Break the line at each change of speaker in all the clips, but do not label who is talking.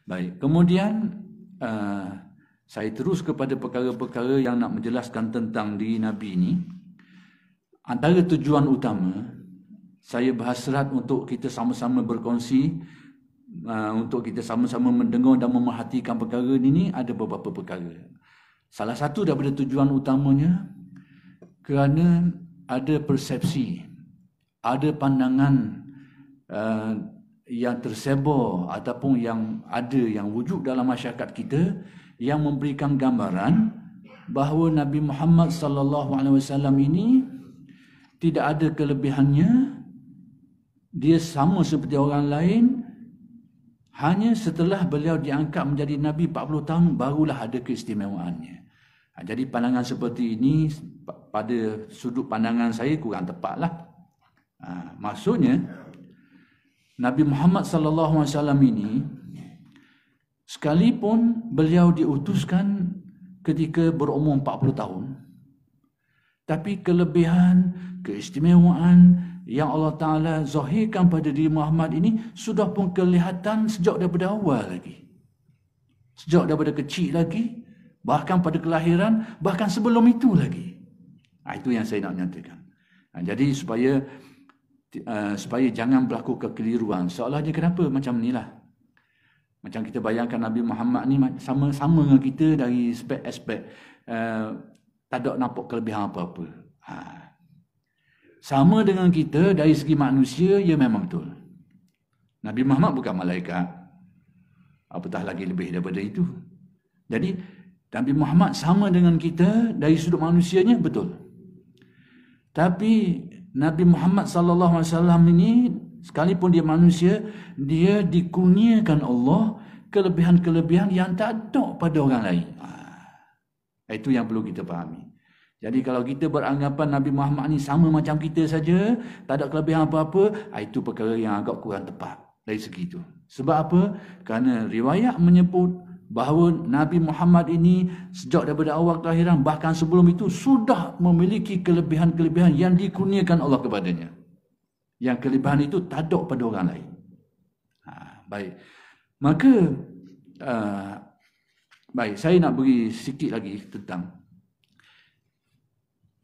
Baik, kemudian saya terus kepada perkara-perkara yang nak menjelaskan tentang diri Nabi ini. Antara tujuan utama saya berhasrat untuk kita sama-sama berkongsi, untuk kita sama-sama mendengar dan memerhatikan perkara ini ada beberapa perkara. Salah satu daripada tujuan utamanya kerana ada persepsi, ada pandangan yang tersebar ataupun yang ada, yang wujud dalam masyarakat kita yang memberikan gambaran bahawa Nabi Muhammad sallallahu alaihi wasallam ini tidak ada kelebihannya, dia sama seperti orang lain, hanya setelah beliau diangkat menjadi Nabi 40 tahun barulah ada keistimewaannya. Jadi pandangan seperti ini pada sudut pandangan saya kurang tepatlah. Maksudnya Nabi Muhammad sallallahu alaihi wasallam ini sekalipun beliau diutuskan ketika berumur 40 tahun, tapi kelebihan, keistimewaan yang Allah Ta'ala zahirkan pada diri Muhammad ini sudah pun kelihatan sejak daripada awal lagi. Sejak daripada kecil lagi, bahkan pada kelahiran, bahkan sebelum itu lagi. Itu yang saya nak nyatakan. Jadi supaya jangan berlaku kekeliruan. Seolah-olah kenapa macam inilah. Macam kita bayangkan Nabi Muhammad ni sama-sama dengan kita dari aspek-aspek tak ada nampak kelebihan apa-apa. Sama dengan kita dari segi manusia, ya memang betul. Nabi Muhammad bukan malaikat. Apatah lagi lebih daripada itu. Jadi Nabi Muhammad sama dengan kita dari sudut manusianya, betul. Tapi Nabi Muhammad sallallahu alaihi wasallam ini sekalipun dia manusia, dia dikurniakan Allah kelebihan-kelebihan yang tak ada pada orang lain. Itu yang perlu kita fahami. Jadi kalau kita beranggapan Nabi Muhammad ni sama macam kita saja, tak ada kelebihan apa-apa, itu perkara yang agak kurang tepat dari segi itu. Sebab apa? Kerana riwayat menyebut bahawa Nabi Muhammad ini sejak daripada awal kelahiran, bahkan sebelum itu sudah memiliki kelebihan-kelebihan yang dikurniakan Allah kepadanya. Yang kelebihan itu tak ada pada orang lain. Baik. Maka baik, saya nak beri sikit lagi tentang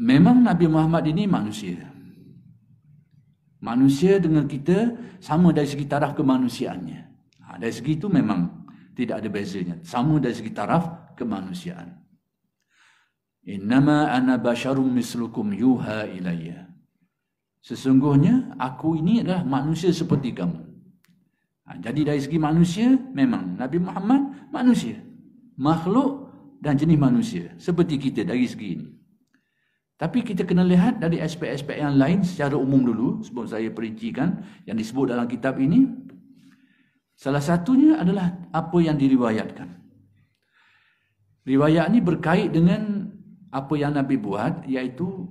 memang Nabi Muhammad ini manusia. Manusia dengan kita sama dari segi taraf kemanusiaannya. Dari segi itu memang tidak ada bezanya. Sama dari segi taraf kemanusiaan. Innama ana basyarum mislukum yuha ilayya. Sesungguhnya aku ini adalah manusia seperti kamu. Jadi dari segi manusia, memang Nabi Muhammad manusia. Makhluk dan jenis manusia. Seperti kita dari segi ini. Tapi kita kena lihat dari aspek-aspek yang lain secara umum dulu, sebelum saya perincikan yang disebut dalam kitab ini. Salah satunya adalah apa yang diriwayatkan. Riwayat ini berkait dengan apa yang Nabi buat, iaitu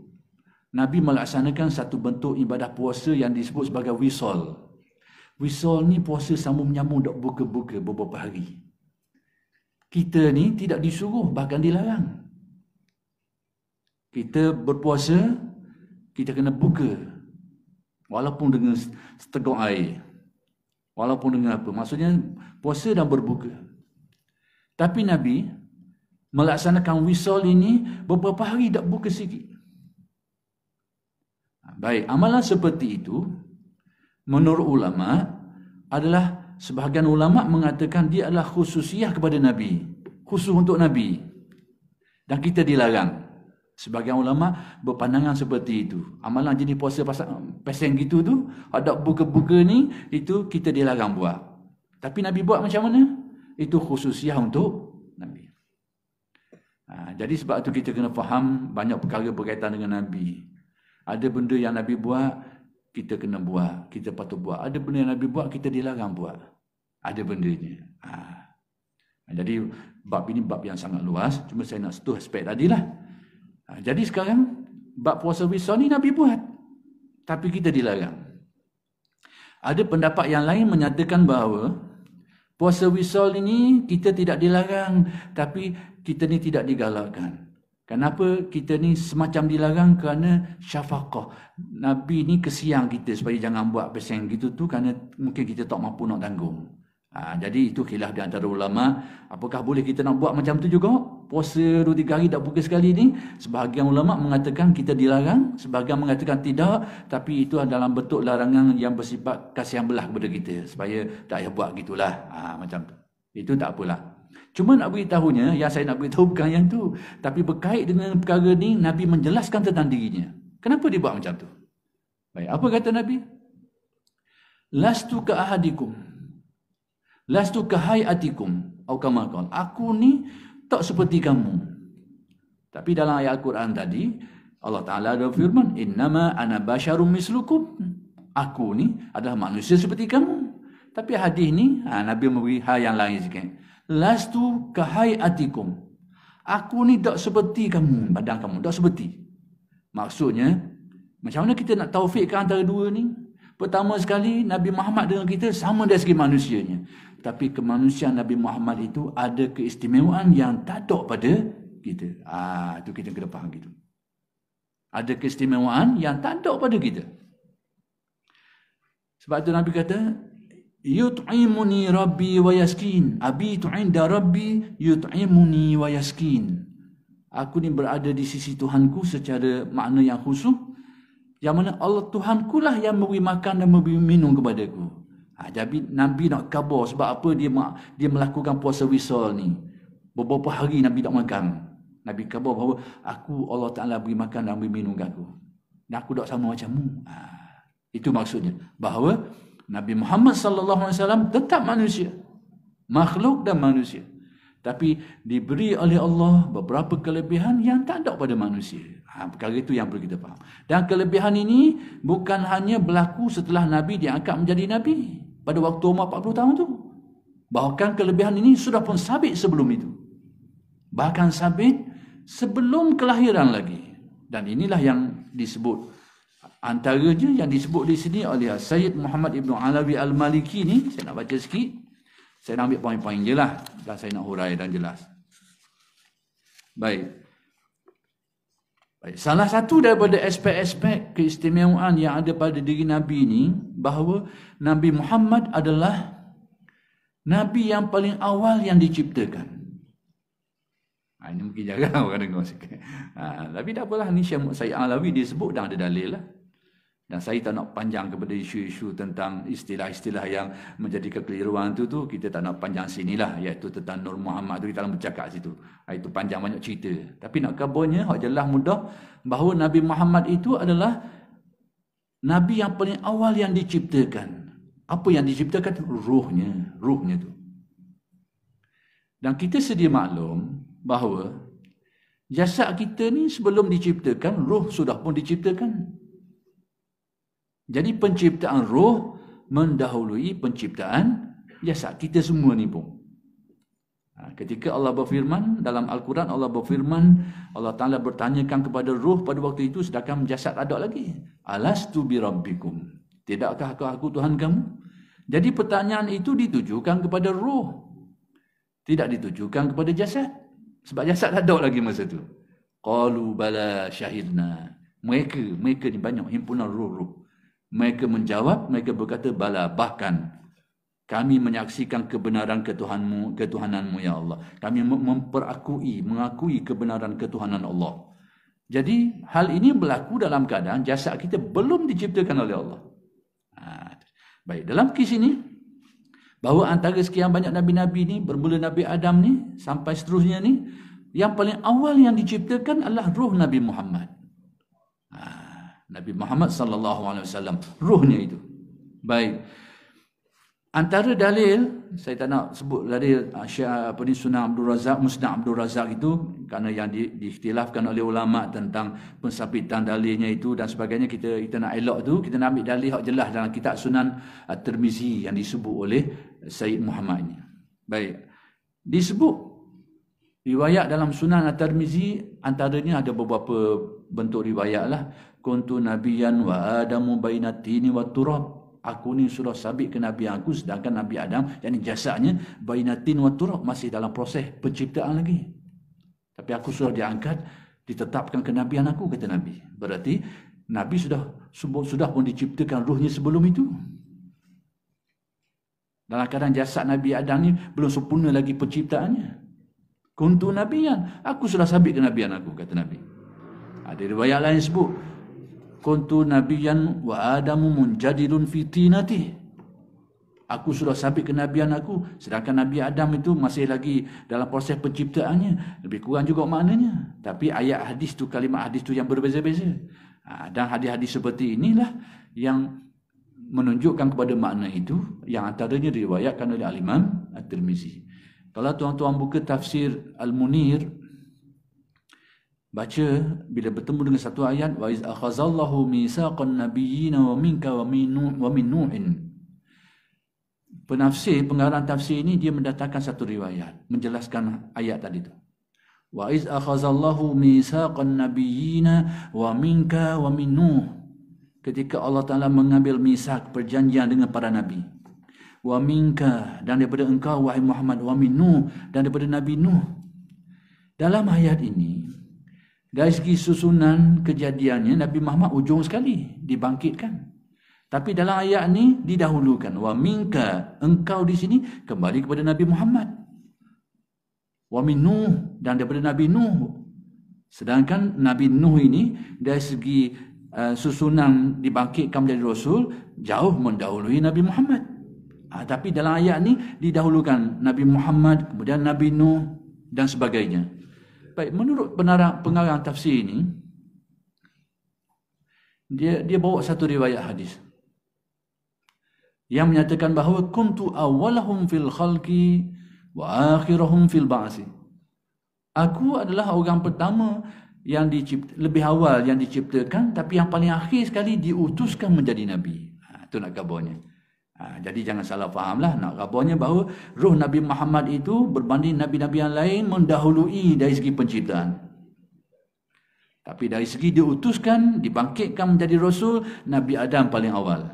Nabi melaksanakan satu bentuk ibadah puasa yang disebut sebagai wisol. Wisol ni puasa sambung menyambung, tak buka-buka beberapa hari. Kita ni tidak disuruh, bahkan dilarang. Kita berpuasa, kita kena buka. Walaupun dengan seteguk air. Walaupun dengan apa. Maksudnya puasa dan berbuka. Tapi Nabi melaksanakan wisol ini beberapa hari tak buka sikit. Baik, amalan seperti itu menurut ulama adalah, sebahagian ulama mengatakan dia adalah khususiyah kepada Nabi. Khusus untuk Nabi. Dan kita dilarang. Sebagian ulama berpandangan seperti itu. Amalan jenis puasa pasang gitu tu, ada buka-buka ni, itu kita dilarang buat. Tapi Nabi buat macam mana? Itu khususiah untuk Nabi. Jadi sebab itu kita kena faham banyak perkara berkaitan dengan Nabi. Ada benda yang Nabi buat, kita kena buat. Kita patut buat. Ada benda yang Nabi buat, kita dilarang buat. Ada bendanya. Jadi bab ini bab yang sangat luas. Cuma saya nak sentuh aspek tadilah. Jadi sekarang bab puasa wisol ni Nabi buat, tapi kita dilarang. Ada pendapat yang lain menyatakan bahawa puasa wisol ini kita tidak dilarang, tapi kita ni tidak digalakkan. Kenapa kita ni semacam dilarang? Kerana syafaqah. Nabi ni kesian kita supaya jangan buat peseng gitu tu, kerana mungkin kita tak mampu nak tanggung. Jadi itu khilaf di antara ulama. Apakah boleh kita nak buat macam tu juga? Puasa 2-3 hari tak buka sekali ni. Sebahagian ulama mengatakan kita dilarang, sebahagian mengatakan tidak, tapi itu adalah bentuk larangan yang bersifat kasihan belah kepada kita supaya tak payah buat gitulah. Macam tu. Itu tak apalah. Cuma nak beritahunya, yang saya nak beritahu bukan yang tu, tapi berkait dengan perkara ni, Nabi menjelaskan tentang dirinya. Kenapa dia buat macam tu? Baik, apa kata Nabi? Lastu ka ahadikum, lastu ka hayatikum, atau kama qala. Aku ni tak seperti kamu. Tapi dalam ayat Al-Quran tadi, Allah Ta'ala ada firman, innama ana basyarum mislukum. Aku ni adalah manusia seperti kamu. Tapi hadis ni, Nabi memberi hal yang lain sikit. Lastu ka hayatikum. Aku ni tak seperti kamu, badan kamu, tak seperti. Maksudnya, macam mana kita nak taufikkan antara dua ni? Pertama sekali, Nabi Muhammad dengan kita sama dari segi manusianya. Tapi kemanusiaan Nabi Muhammad itu ada keistimewaan yang tak ada pada kita. Itu kita kena faham gitu. Ada keistimewaan yang tak ada pada kita. Sebab itu Nabi kata, yut'imuni rabbi wa yaskin. Abitu inda rabbi yut'imuni wa yaskin. Aku ni berada di sisi Tuhanku secara makna yang khusus. Yang mana Allah Tuhanku lah yang memberi makan dan memberi minum kepadaku. Jadi Nabi nak khabar sebab apa dia melakukan puasa wisal ni. Beberapa hari Nabi tak makan. Nabi khabar bahawa Allah Ta'ala beri makan dan beri minum kat aku. Dan aku tak sama macammu. Itu maksudnya. Bahawa Nabi Muhammad SAW tetap manusia. Makhluk dan manusia. Tapi diberi oleh Allah beberapa kelebihan yang tak ada pada manusia. Perkara itu yang perlu kita faham. Dan kelebihan ini bukan hanya berlaku setelah Nabi diangkat menjadi Nabi. Pada waktu umur 40 tahun tu. Bahkan kelebihan ini sudah pun sabit sebelum itu. Bahkan sabit sebelum kelahiran lagi. Dan inilah yang disebut. Antaranya yang disebut di sini oleh Sayyid Muhammad Ibn Alawi Al-Maliki ni. Saya nak baca sikit. Saya nak ambil poin-poin je lah. Dan saya nak hurai dan jelas. Baik. Salah satu daripada aspek-aspek keistimewaan yang ada pada diri Nabi ini, bahawa Nabi Muhammad adalah Nabi yang paling awal yang diciptakan. Ini mungkin jarang orang dengar sikit. Tapi tak apalah, ni Syekh Sayyid Alawi dia sebut dan ada dalil lah. Dan saya tak nak panjang kepada isu-isu tentang istilah-istilah yang menjadi kekeliruan tu kita tak nak panjang sinilah, iaitu tentang Nur Muhammad tu kita dalam bercakap situ. Itu panjang banyak cerita. Tapi nak kabarnya hak jelas mudah bahawa Nabi Muhammad itu adalah Nabi yang paling awal yang diciptakan. Apa yang diciptakan? Ruhnya tu. Dan kita sedia maklum bahawa jasad kita ni sebelum diciptakan, ruh sudah pun diciptakan. Jadi penciptaan roh mendahului penciptaan jasad kita semua ni pun. Ketika Allah berfirman dalam Al-Quran, Allah berfirman, Allah Ta'ala bertanyakan kepada roh pada waktu itu sedangkan jasad ada lagi. Alastu bi rabbikum. Tidakkah aku Tuhan kamu? Jadi pertanyaan itu ditujukan kepada roh. Tidak ditujukan kepada jasad. Sebab jasad tak ada lagi masa tu. Qalu bala syahidna. Mereka ni banyak himpunan roh-roh. Mereka menjawab, mereka berkata, bala, bahkan kami menyaksikan kebenaran ketuhananmu ya Allah. Kami mengakui kebenaran ketuhanan Allah. Jadi hal ini berlaku dalam keadaan jasad kita belum diciptakan oleh Allah. Baik, dalam kes ini, bahawa antara sekian banyak Nabi-Nabi ni, bermula Nabi Adam ni, sampai seterusnya ni, yang paling awal yang diciptakan adalah ruh Nabi Muhammad. Nabi Muhammad SAW, ruhnya itu. Baik. Antara dalil, saya tak nak sebut dalil Sunan Abdul Razak, Musnad Abdul Razak itu, kerana yang diikhtilafkan oleh ulama tentang pensabitan dalilnya itu dan sebagainya, kita nak elok tu, kita nak ambil dalil yang jelas dalam kitab Sunan At-Tirmizi yang disebut oleh Sayyid Muhammad ini. Baik. Disebut riwayat dalam Sunan At-Tirmizi, antaranya ada beberapa bentuk riwayat lah. Kuntu nabiyan wa adamu bainatini wa turab. Aku ni sudah sabit ke Nabi aku, sedangkan Nabi Adam, yang jasadnya bainatin wa turab, masih dalam proses penciptaan lagi. Tapi aku sudah diangkat, ditetapkan kenabian aku, kata Nabi. Berarti Nabi sudah pun diciptakan ruhnya sebelum itu. Dalam keadaan jasad Nabi Adam ni belum sempurna lagi penciptaannya. Kuntu nabiyan, aku sudah sabit kenabian aku, kata Nabi. Ada riwayat lain sebut, kuntu nabiyan wa adamu munjadilun fi tinati. Aku sudah sabit kenabian aku, sedangkan Nabi Adam itu masih lagi dalam proses penciptaannya. Lebih kurang juga maknanya. Tapi ayat hadis tu, kalimat hadis tu yang berbeza-beza. Dan hadis-hadis seperti inilah yang menunjukkan kepada makna itu, yang antaranya diriwayatkan oleh Al-Imam At-Tirmizi. Kalau tuan-tuan buka tafsir Al-Munir, baca bila bertemu dengan satu ayat, wa iz akhazallahu mitsaqan nabiyyin wa minka wa min nuhin. Penafsir, pengarang tafsir ini dia mendatangkan satu riwayat menjelaskan ayat tadi tu. Wa iz akhazallahu mitsaqan nabiyyin wa minka wa min nuh. Ketika Allah Ta'ala mengambil misak, perjanjian dengan para nabi. Wa minka, dan daripada engkau wahai Muhammad, wa min Nuh, dan daripada Nabi Nuh. Dalam ayat ini, dari segi susunan kejadiannya, Nabi Muhammad ujung sekali dibangkitkan. Tapi dalam ayat ini didahulukan. Wa minka, engkau di sini kembali kepada Nabi Muhammad. Wa min Nuh, dan daripada Nabi Nuh. Sedangkan Nabi Nuh ini dari segi susunan dibangkitkan menjadi Rasul jauh mendahului Nabi Muhammad. Tapi dalam ayat ni didahulukan Nabi Muhammad, kemudian Nabi Nuh dan sebagainya. Baik, menurut pengarang tafsir ini, dia bawa satu riwayat hadis yang menyatakan bahawa kuntu awwalahum fil khalqi wa akhirahum fil ba'si. Aku adalah orang pertama yang lebih awal yang diciptakan, tapi yang paling akhir sekali diutuskan menjadi Nabi. Itu nak khabarnya. Jadi jangan salah fahamlah. Nak khabarnya bahawa roh Nabi Muhammad itu berbanding Nabi-Nabi yang lain mendahului dari segi penciptaan. Tapi dari segi diutuskan, dibangkitkan menjadi Rasul, Nabi Adam paling awal.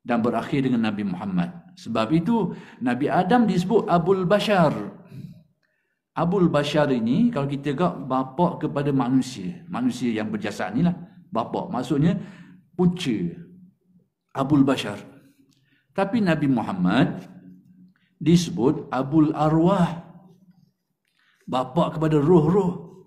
Dan berakhir dengan Nabi Muhammad. Sebab itu, Nabi Adam disebut Abul Bashar. Abul Bashar ini, kalau kita tengok, bapa kepada manusia. Manusia yang berjasad ni lah. Bapa, maksudnya punca. Abul Bashar. Tapi Nabi Muhammad disebut Abul Arwah. Bapa kepada roh-roh.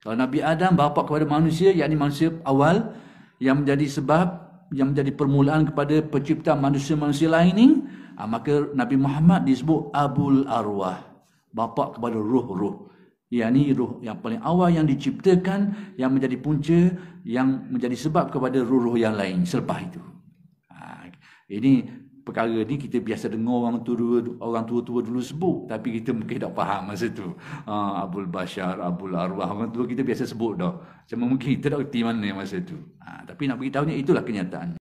Kalau Nabi Adam, bapa kepada manusia, yakni manusia awal, yang menjadi sebab, yang menjadi permulaan kepada penciptaan manusia-manusia lain ni, maka Nabi Muhammad disebut Abul Arwah. Bapa kepada roh-roh, yakni roh yang paling awal yang diciptakan, yang menjadi punca, yang menjadi sebab kepada roh-roh yang lain selepas itu. Ini perkara ni kita biasa dengar orang tua-tua dulu sebut, tapi kita mungkin tak faham masa tu. Abul Bashar, Abul Arwah, orang tua kita biasa sebut dah. Cuma mungkin kita tak kerti mana masa tu. Tapi nak beritahunya itulah kenyataan.